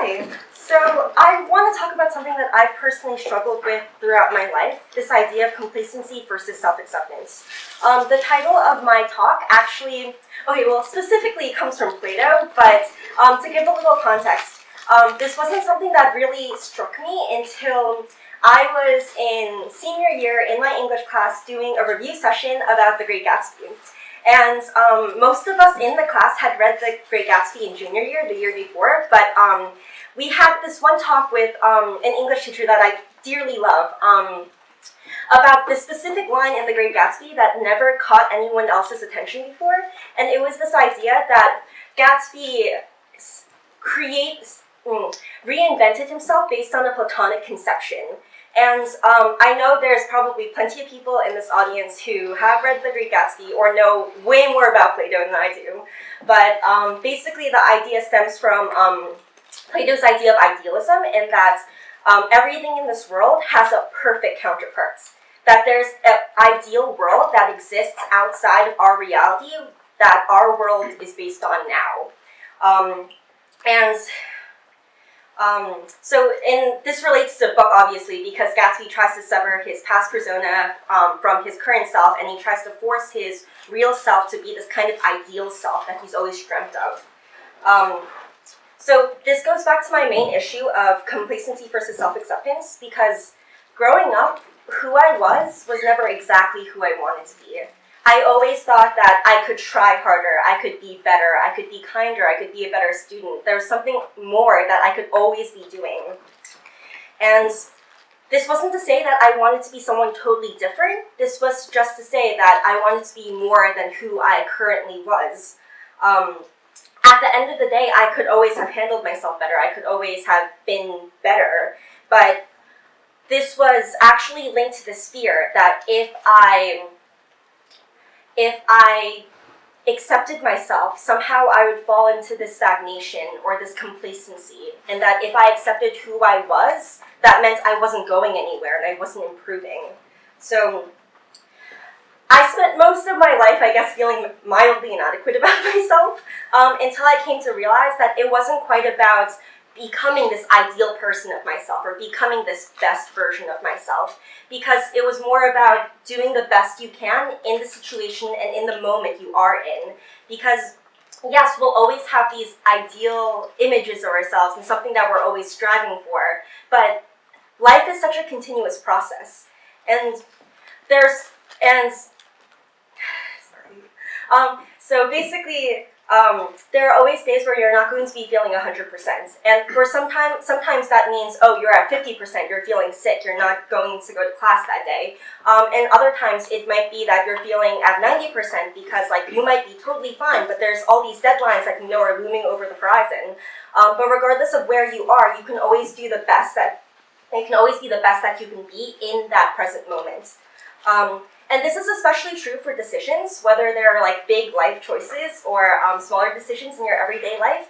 Hi. So I want to talk about something that I've personally struggled with throughout my life, this idea of complacency versus self-acceptance. The title of my talk actually, specifically comes from Plato, but to give a little context, this wasn't something that really struck me until I was in senior year in my English class doing a review session about The Great Gatsby. And most of us in the class had read The Great Gatsby in junior year, the year before, but we had this one talk with an English teacher that I dearly love about this specific line in The Great Gatsby that never caught anyone else's attention before, and it was this idea that Gatsby reinvented himself based on a Platonic conception. And I know there's probably plenty of people in this audience who have read The Great Gatsby or know way more about Plato than I do. But basically the idea stems from Plato's idea of idealism, in that everything in this world has a perfect counterpart. That there's an ideal world that exists outside of our reality that our world is based on now. So this relates to the book, obviously, because Gatsby tries to sever his past persona from his current self, and he tries to force his real self to be this kind of ideal self that he's always dreamt of. So this goes back to my main issue of complacency versus self-acceptance, because growing up, who I was never exactly who I wanted to be. I always thought that I could try harder, I could be better, I could be kinder, I could be a better student. There was something more that I could always be doing. And this wasn't to say that I wanted to be someone totally different. This was just to say that I wanted to be more than who I currently was. At the end of the day, I could always have handled myself better. I could always have been better. But this was actually linked to this fear that if I accepted myself, somehow I would fall into this stagnation or this complacency, and that if I accepted who I was, that meant I wasn't going anywhere and I wasn't improving. So I spent most of my life, I guess, feeling mildly inadequate about myself until I came to realize that it wasn't quite about becoming this ideal person of myself or becoming this best version of myself, because it was more about doing the best you can in the situation and in the moment you are in. Because yes, we'll always have these ideal images of ourselves and something that we're always striving for, but life is such a continuous process. So basically, there are always days where you're not going to be feeling 100%. And for sometimes that means, you're at 50%, you're feeling sick, you're not going to go to class that day. And other times it might be that you're feeling at 90% because you might be totally fine, but there's all these deadlines that are looming over the horizon. But regardless of where you are, you can always do the best that you can be in that present moment. And this is especially true for decisions, whether they're big life choices or smaller decisions in your everyday life.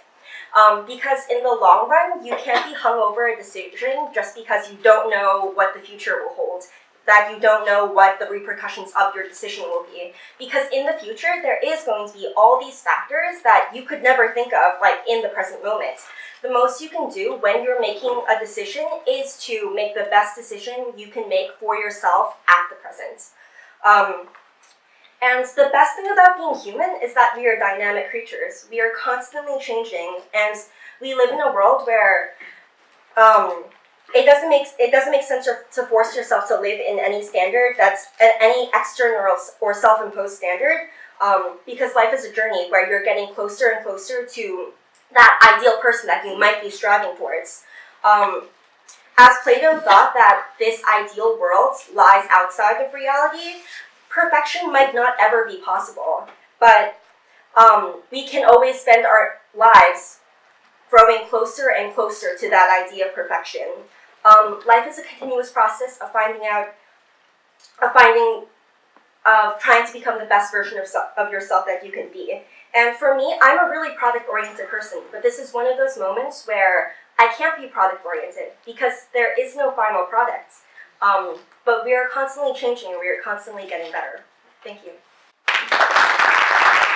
Because in the long run, you can't be hung over a decision just because you don't know what the future will hold, that you don't know what the repercussions of your decision will be. Because in the future, there is going to be all these factors that you could never think of in the present moment. The most you can do when you're making a decision is to make the best decision you can make for yourself at the present. And the best thing about being human is that we are dynamic creatures. We are constantly changing, and we live in a world where it doesn't make sense to force yourself to live in any standard that's any external or self-imposed standard, because life is a journey where you're getting closer and closer to that ideal person that you might be striving towards. As Plato thought that this ideal world lies outside of reality, perfection might not ever be possible, but we can always spend our lives growing closer and closer to that idea of perfection. Life is a continuous process of trying to become the best version of yourself that you can be. And for me, I'm a really product-oriented person, but this is one of those moments where I can't be product-oriented because there is no final product. But we are constantly changing and we are constantly getting better. Thank you.